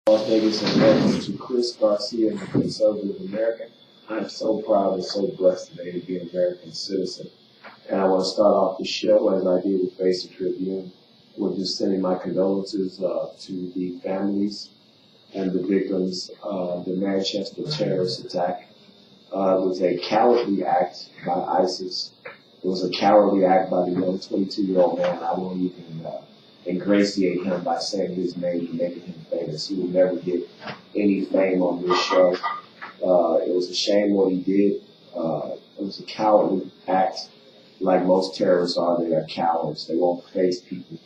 Las Vegas, and welcome to Chris Garcia, the Conservative American. I am so proud and so blessed today to be an American citizen. And I want to start off the show, as I did with Basic Tribune, with just sending my condolences to the families and the victims of the Manchester terrorist attack. It was a cowardly act by ISIS. It was a cowardly act by the young 22-year-old man. I won't even ingratiate him by saying his name and making him famous. He will never get any fame on this show. It was a shame what he did. It was a cowardly act. Like most terrorists are, they are cowards. They won't face people.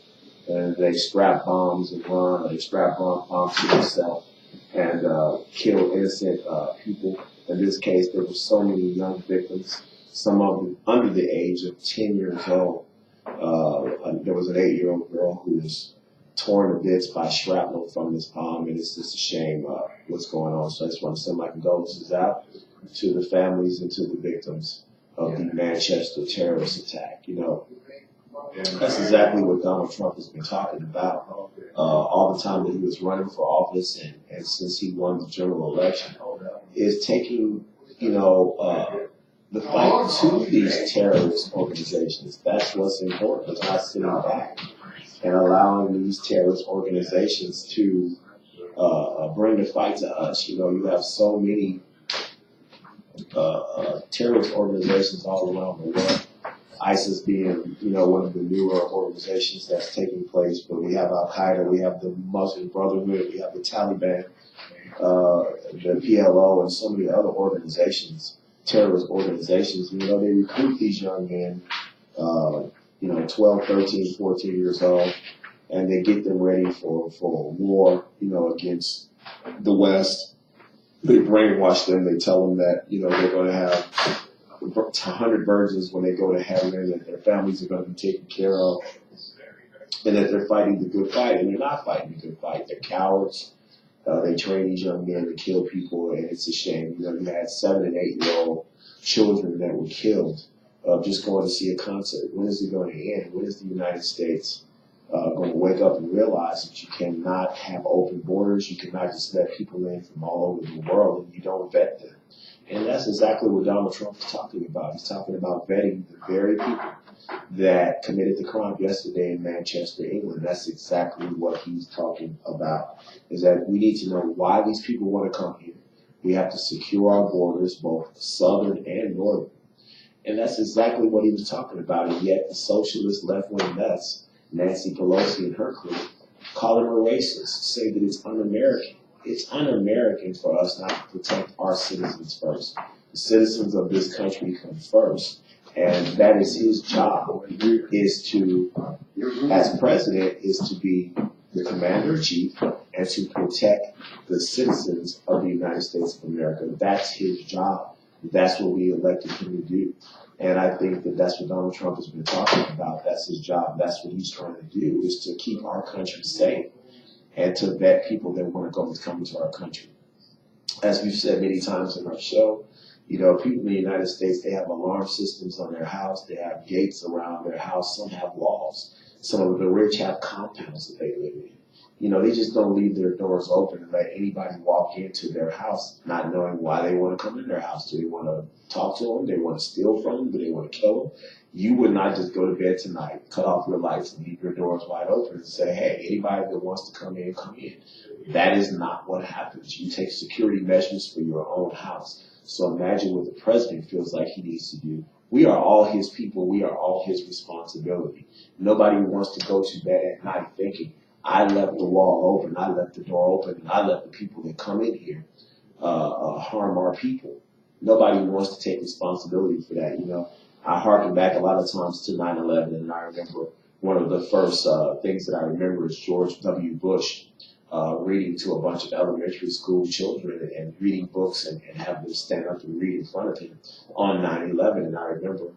And they strap bombs and run, or they strap bombs to themselves and kill innocent people. In this case, there were so many young victims, some of them under the age of 10 years old. There was an 8-year-old girl who was torn to bits by shrapnel from this bomb, and it's just a shame what's going on. So I just want to send my condolences out to the families and to the victims of the Manchester terrorist attack. You know, that's exactly what Donald Trump has been talking about all the time that he was running for office, and since he won the general election, is taking, the fight to these terrorist organizations. That's what's important. It's not sitting back and allowing these terrorist organizations to bring the fight to us. You know, you have so many terrorist organizations all around the world. ISIS being, one of the newer organizations that's taking place, but we have Al Qaeda, we have the Muslim Brotherhood, we have the Taliban, the PLO, and so many other organizations, terrorist organizations. They recruit these young men, 12, 13, 14 years old, and they get them ready for war, against the West. They brainwash them. They tell them that, they're going to have 100 virgins when they go to heaven, and their families are going to be taken care of, and that they're fighting the good fight. And they're not fighting the good fight. They're cowards. They train these young men to kill people, and it's a shame. You had 7 and 8-year-old children that were killed just going to see a concert. When is it going to end? When is the United States going to wake up and realize that you cannot have open borders? You cannot just let people in from all over the world, and you don't vet them. And that's exactly what Donald Trump is talking about. He's talking about vetting the very people that committed the crime yesterday in Manchester, England. That's exactly what he's talking about, is that we need to know why these people want to come here. We have to secure our borders, both southern and northern. And that's exactly what he was talking about. And yet the socialist left-wing nuts, Nancy Pelosi and her crew, call him a racist, say that it's un-American. It's un-American for us not to protect our citizens first. The citizens of this country come first. And that is his job, is to, as president, is to be the commander-in-chief and to protect the citizens of the United States of America. That's his job. That's what we elected him to do. And I think that that's what Donald Trump has been talking about. That's his job. That's what he's trying to do, is to keep our country safe and to vet people that want to come into our country. As we've said many times in our show, people in the United States, they have alarm systems on their house. They have gates around their house. Some have walls. Some of the rich have compounds that they live in. They just don't leave their doors open and let anybody walk into their house not knowing why they want to come in their house. Do they want to talk to them? Do they want to steal from them? Do they want to kill them? You would not just go to bed tonight, cut off your lights, and leave your doors wide open and say, hey, anybody that wants to come in, come in. That is not what happens. You take security measures for your own house. So imagine what the president feels like he needs to do. We are all his people. We are all his responsibility. Nobody wants to go to bed at night thinking, I left the wall open, I left the door open, and I let the people that come in here harm our people. Nobody wants to take responsibility for that. I harken back a lot of times to 9/11, and I remember one of the first things that I remember is George W. Bush reading to a bunch of elementary school children and reading books and having them stand up and read in front of him on 9/11. And I remember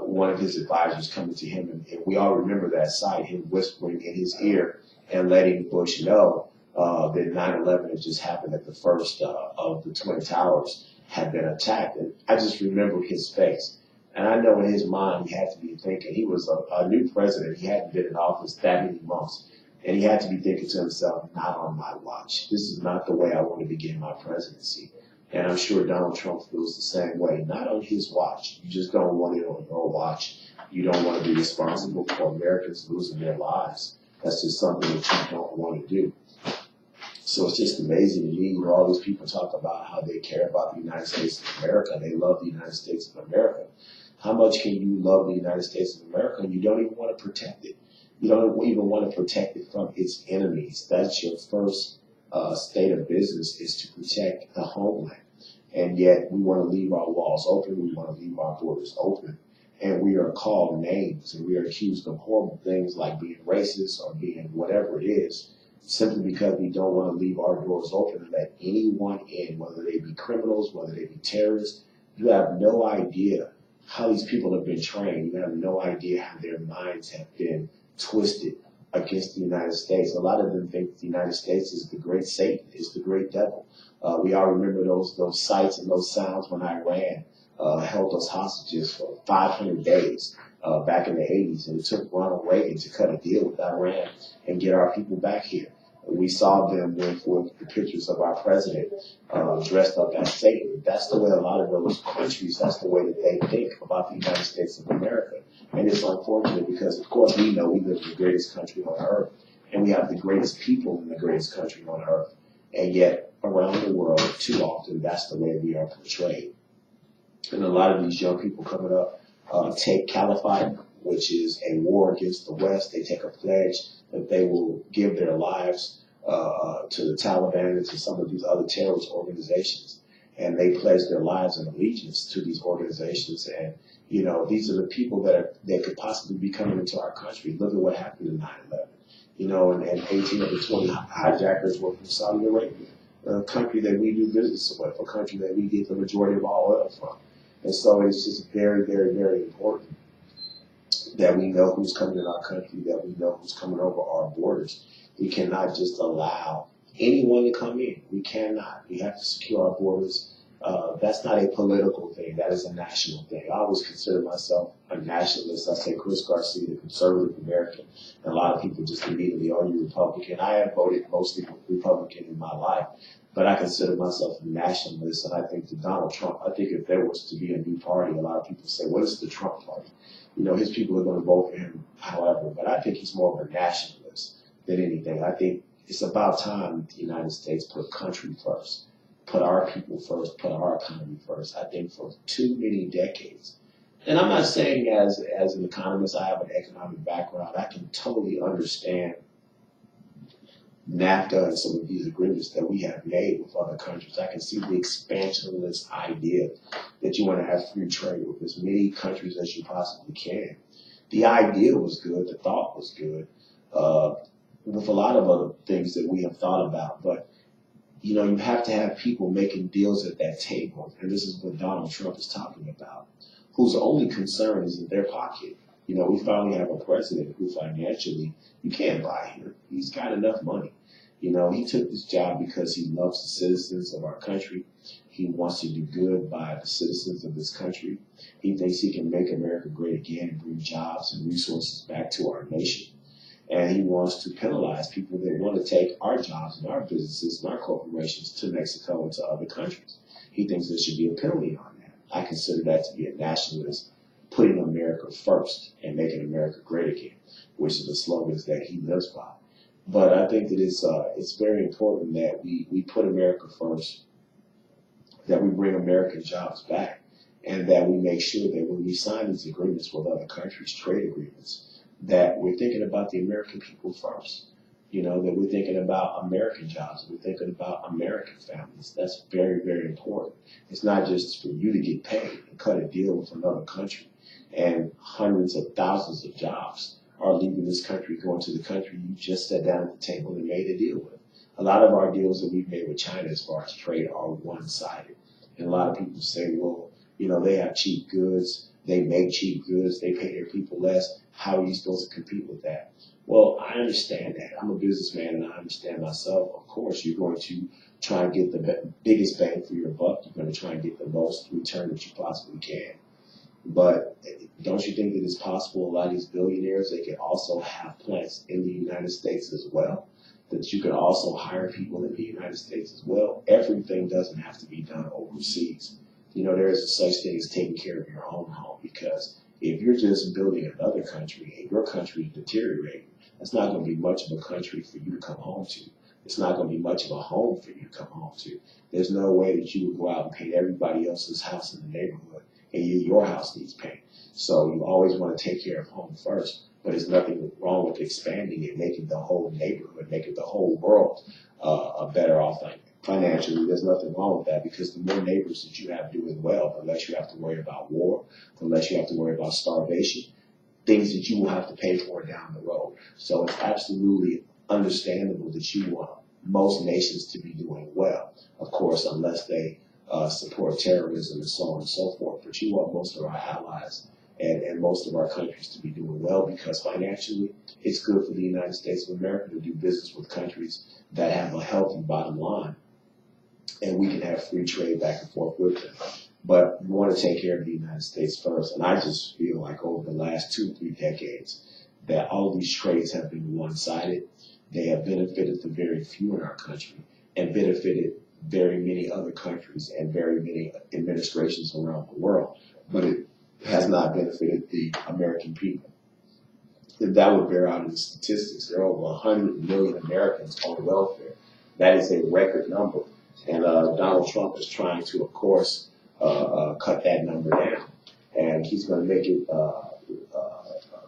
one of his advisors coming to him, and we all remember that sight, him whispering in his ear and letting Bush know that 9/11 had just happened, that the first of the Twin Towers had been attacked. And I just remember his face. And I know in his mind he had to be thinking, he was a new president. He hadn't been in office that many months. And he had to be thinking to himself, not on my watch. This is not the way I want to begin my presidency. And I'm sure Donald Trump feels the same way. Not on his watch. You just don't want it on your watch. You don't want to be responsible for Americans losing their lives. That's just something that you don't want to do. So it's just amazing to me. You know, all these people talk about how they care about the United States of America. They love the United States of America. How much can you love the United States of America and you don't even want to protect it? You don't even want to protect it from its enemies. That's your first state of business, is to protect the homeland. And yet we want to leave our walls open. We want to leave our borders open. And we are called names and we are accused of horrible things like being racist or being whatever it is, simply because we don't want to leave our doors open and let anyone in, whether they be criminals, whether they be terrorists. You have no idea how these people have been trained. You have no idea how their minds have been twisted against the United States. A lot of them think the United States is the great Satan, is the great devil. We all remember those sights and those sounds when Iran held us hostages for 500 days back in the 80s. And it took Ronald Reagan to cut a deal with Iran and get our people back here. We saw them with the pictures of our president dressed up as Satan. That's the way a lot of those countries, that's the way that they think about the United States of America. And it's unfortunate because, of course, we know we live in the greatest country on earth, and we have the greatest people in the greatest country on earth. And yet, around the world, too often, that's the way we are portrayed. And a lot of these young people coming up take caliphate, which is a war against the West. They take a pledge that they will give their lives to the Taliban and to some of these other terrorist organizations. And they pledge their lives and allegiance to these organizations. And, you know, these are the people that could possibly be coming into our country. Look at what happened in 9/11. You know, and 18 of the 20 hijackers were from Saudi Arabia, a country that we do business with, a country that we get the majority of our oil from. And so it's just very, very, very important that we know who's coming in our country, that we know who's coming over our borders. We cannot just allow anyone to come in. We cannot. We have to secure our borders. That's not a political thing. That is a national thing. I always consider myself a nationalist. I say Chris Garcia, the conservative American. And a lot of people just immediately, oh, you're Republican. I have voted mostly Republican in my life. But I consider myself a nationalist. And I think that Donald Trump, I think if there was to be a new party, a lot of people say, what is the Trump party? You know, his people are going to vote for him, however. But I think he's more of a nationalist than anything. I think it's about time the United States put country first, put our people first, put our economy first. I think for too many decades. And I'm not saying as an economist, I have an economic background. I can totally understand NAFTA and some of these agreements that we have made with other countries. I can see the expansionist idea that you want to have free trade with as many countries as you possibly can. The idea was good. The thought was good. With a lot of other things that we have thought about. But, you know, you have to have people making deals at that table. And this is what Donald Trump is talking about, whose only concern is in their pocket. You know, we finally have a president who financially, you can't buy him. He's got enough money. You know, he took this job because he loves the citizens of our country. He wants to do good by the citizens of this country. He thinks he can make America great again and bring jobs and resources back to our nation. And he wants to penalize people that want to take our jobs and our businesses and our corporations to Mexico and to other countries. He thinks there should be a penalty on that. I consider that to be a nationalist, putting America first and making America great again, which is the slogans that he lives by. But I think that it's very important that we put America first, that we bring American jobs back, and that we make sure that when we sign these agreements with other countries, trade agreements, that we're thinking about the American people first. You know, that we're thinking about American jobs, we're thinking about American families. That's very, very important. It's not just for you to get paid and cut a deal with another country, and hundreds of thousands of jobs are leaving this country, going to the country you just sat down at the table and made a deal with. A lot of our deals that we've made with China as far as trade are one-sided. And a lot of people say, well, you know, they have cheap goods, they make cheap goods, they pay their people less. How are you supposed to compete with that? Well, I understand that. I'm a businessman and I understand myself. Of course, you're going to try and get the biggest bang for your buck. You're going to try and get the most return that you possibly can. But don't you think that it's possible a lot of these billionaires, they can also have plants in the United States as well? That you can also hire people in the United States as well? Everything doesn't have to be done overseas. There is a such thing as taking care of your own home, because if you're just building another country and your country is deteriorating, that's not going to be much of a country for you to come home to. It's not going to be much of a home for you to come home to. There's no way that you would go out and paint everybody else's house in the neighborhood and your house needs paint. So you always want to take care of home first, but there's nothing wrong with expanding it, making the whole neighborhood, making the whole world better off financially. There's nothing wrong with that, because the more neighbors that you have doing well, the less you have to worry about war, the less you have to worry about starvation, things that you will have to pay for down the road. So it's absolutely understandable that you want most nations to be doing well, of course, unless they support terrorism and so on and so forth. But you want most of our allies and most of our countries to be doing well, because financially it's good for the United States of America to do business with countries that have a healthy bottom line, and we can have free trade back and forth with them. But we want to take care of the United States first. And I just feel like over the last 2-3 decades that all of these trades have been one-sided. They have benefited the very few in our country and benefited very many other countries and very many administrations around the world. But it has not benefited the American people. And that would bear out in the statistics. There are over 100 million Americans on welfare. That is a record number. And Donald Trump is trying to, of course, cut that number down. And he's going to make it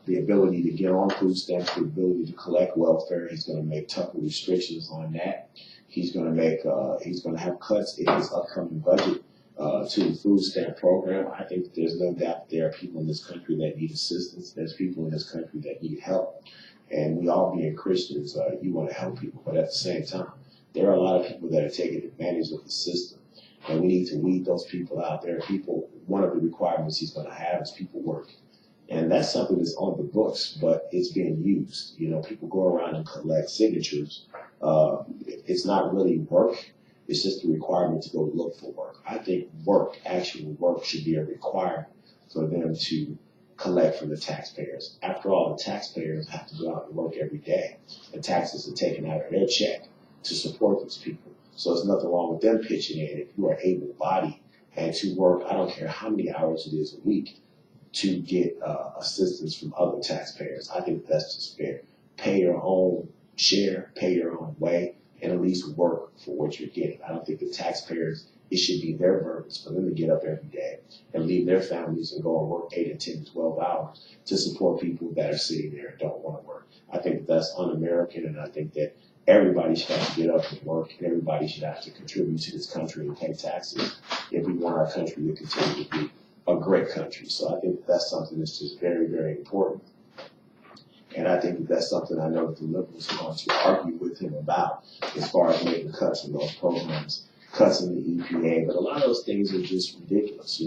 the ability to get on food stamps, the ability to collect welfare. He's going to make tougher restrictions on that. He's going to have cuts in his upcoming budget to the food stamp program. I think there's no doubt there are people in this country that need assistance. There's people in this country that need help. And we all being Christians, you want to help people. But at the same time, there are a lot of people that are taking advantage of the system. And we need to weed those people out. There are people, one of the requirements he's going to have is people work. And that's something that's on the books, but it's being used. People go around and collect signatures. It's not really work. It's just a requirement to go look for work. I think actual work, should be a requirement for them to collect from the taxpayers. After all, the taxpayers have to go out and work every day. The taxes are taken out of their check to support these people. So there's nothing wrong with them pitching in if you are able-bodied and to work, I don't care how many hours it is a week, to get assistance from other taxpayers. I think that's just fair. Pay your own share, pay your own way, and at least work for what you're getting. I don't think the taxpayers, it should be their burdens for them to get up every day and leave their families and go and work 8 and 10 to 12 hours to support people that are sitting there and don't want to work. I think that's un-American, and I think that everybody should have to get up and work, and everybody should have to contribute to this country and pay taxes if we want our country to continue to be a great country. So I think that's something that's just very, very important. And I think that's something I know that the liberals are going to argue with him about, as far as making cuts in those programs, cuts in the EPA. But a lot of those things are just ridiculous.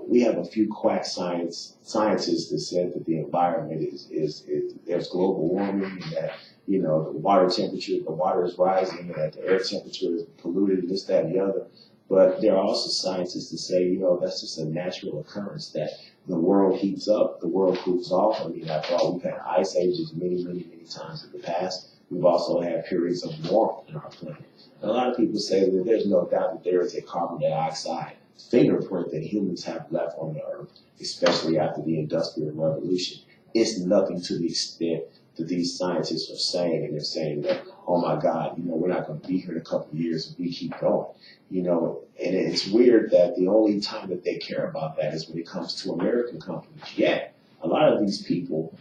We have a few quack scientists that said that the environment is there's global warming, and that the water is rising, and that the air temperature is polluted, and this, that, and the other. But there are also scientists that say, that's just a natural occurrence, that the world heats up, the world cools off. I mean, after all, we've had ice ages many, many, many times in the past. We've also had periods of warmth in our planet. And a lot of people say that there's no doubt that there is a carbon dioxide fingerprint that humans have left on the earth, especially after the Industrial Revolution. It's nothing to the extent that these scientists are saying, and they're saying that, oh my God, we're not going to be here in a couple of years if we keep going. And it's weird that the only time that they care about that is when it comes to American companies. Yet, a lot of these people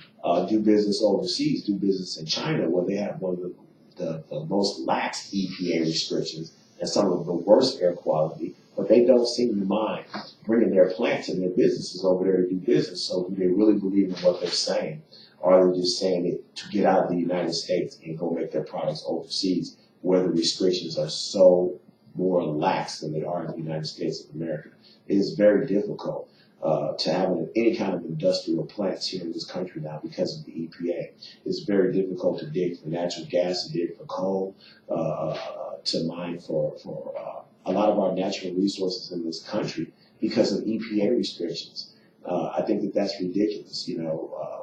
do business overseas, do business in China, where they have one of the most lax EPA restrictions and some of the worst air quality, but they don't seem to mind bringing their plants and their businesses over there to do business. So do they really believe in what they're saying? Or are they just saying it to get out of the United States and go make their products overseas, where the restrictions are so more lax than they are in the United States of America? It is very difficult to have any kind of industrial plants here in this country now because of the EPA. It's very difficult to dig for natural gas, to dig for coal, to mine for a lot of our natural resources in this country because of EPA restrictions. I think that that's ridiculous.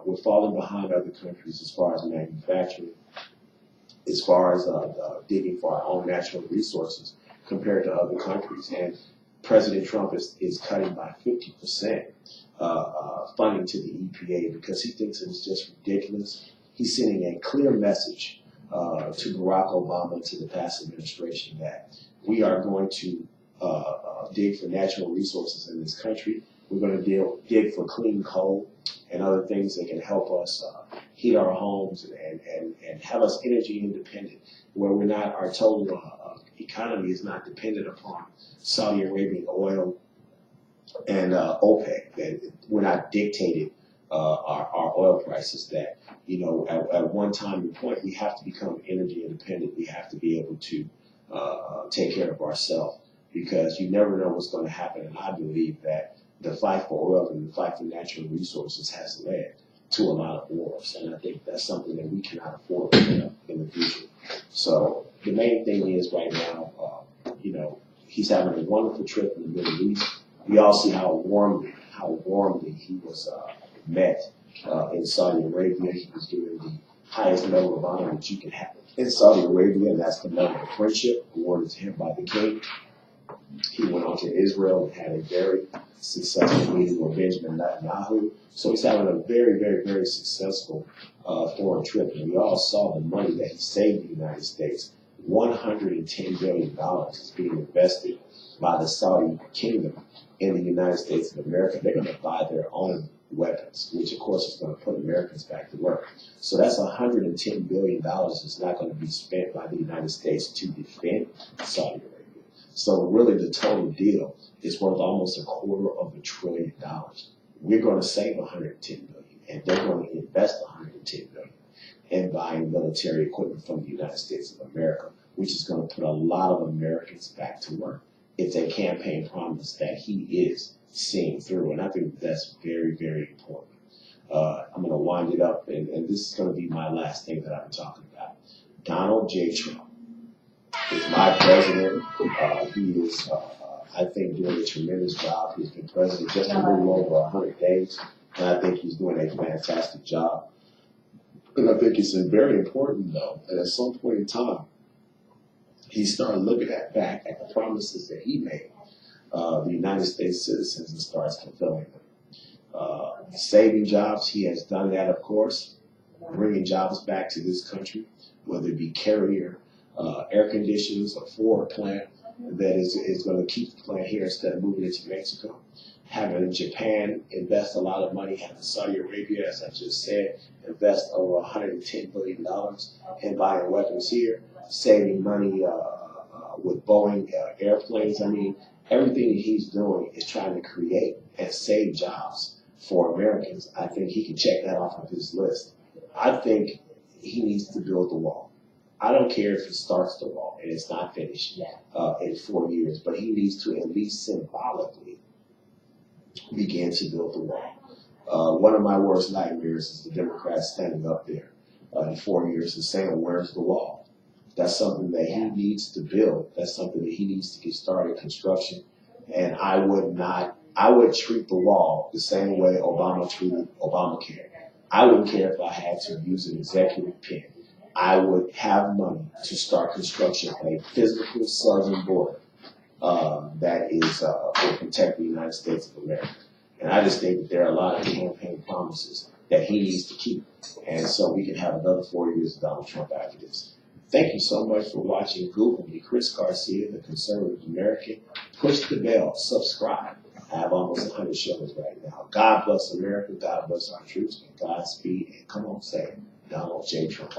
We're falling behind other countries as far as manufacturing, as far as digging for our own natural resources compared to other countries. And President Trump is cutting by 50% funding to the EPA because he thinks it is just ridiculous. He's sending a clear message to Barack Obama and to the past administration that we are going to dig for natural resources in this country. We're going to dig for clean coal and other things that can help us heat our homes and have us energy independent, where our total economy is not dependent upon Saudi Arabian oil and OPEC. That we're not dictated our oil prices. That at one time and point we have to become energy independent. We have to be able to take care of ourselves, because you never know what's going to happen. And I believe that the fight for oil and the fight for natural resources has led to a lot of wars, and I think that's something that we cannot afford in the future. So the main thing is right now, he's having a wonderful trip in the Middle East. We all see how warmly he was met in Saudi Arabia. He was given the highest medal of honor that you can have in Saudi Arabia, and that's the Medal of Friendship awarded to him by the king. He went on to Israel and had a very successful meeting with Benjamin Netanyahu. So he's having a very, very, very successful foreign trip. And we all saw the money that he saved the United States. $110 billion is being invested by the Saudi kingdom in the United States of America. They're going to buy their own weapons, which of course is going to put Americans back to work. So that's $110 billion that's not going to be spent by the United States to defend Saudi Arabia. So really the total deal is worth almost $250 billion. We're going to save $110 billion, and they're going to invest $110 billion in buying military equipment from the United States of America, which is going to put a lot of Americans back to work. It's a campaign promise that he is seeing through, and I think that's very, very important. I'm going to wind it up, and this is going to be my last thing that I'm talking about. Donald J. Trump is my president. He is, I think, doing a tremendous job. He's been president just a little over 100 days, and I think he's doing a fantastic job. And I think it's very important, though, that at some point in time, he started looking back at the promises that he made the United States citizens and starts fulfilling them. Saving jobs, he has done that, of course, bringing jobs back to this country, whether it be Carrier, air conditioners, a Ford plant that is going to keep the plant here instead of moving it to Mexico. Having Japan invest a lot of money, having Saudi Arabia, as I just said, invest over $110 billion in buying weapons here, saving money with Boeing airplanes. I mean, everything that he's doing is trying to create and save jobs for Americans. I think he can check that off of his list. I think he needs to build the wall. I don't care if he starts the wall and it's not finished in 4 years, but he needs to at least symbolically begin to build the wall. One of my worst nightmares is the Democrats standing up there in 4 years and saying, "Where's the wall?" That's something that he needs to build. That's something that he needs to get started construction. And I would treat the wall the same way Obama treated Obamacare. I wouldn't care if I had to use an executive pen. I would have money to start construction on a physical southern border that will protect the United States of America. And I just think that there are a lot of campaign promises that he needs to keep. And so we can have another 4 years of Donald Trump after this. Thank you so much for watching. Google me, Chris Garcia, the Conservative American. Push the bell, subscribe. I have almost 100 shows right now. God bless America. God bless our troops. And Godspeed. And come on, say it. Donald J. Trump.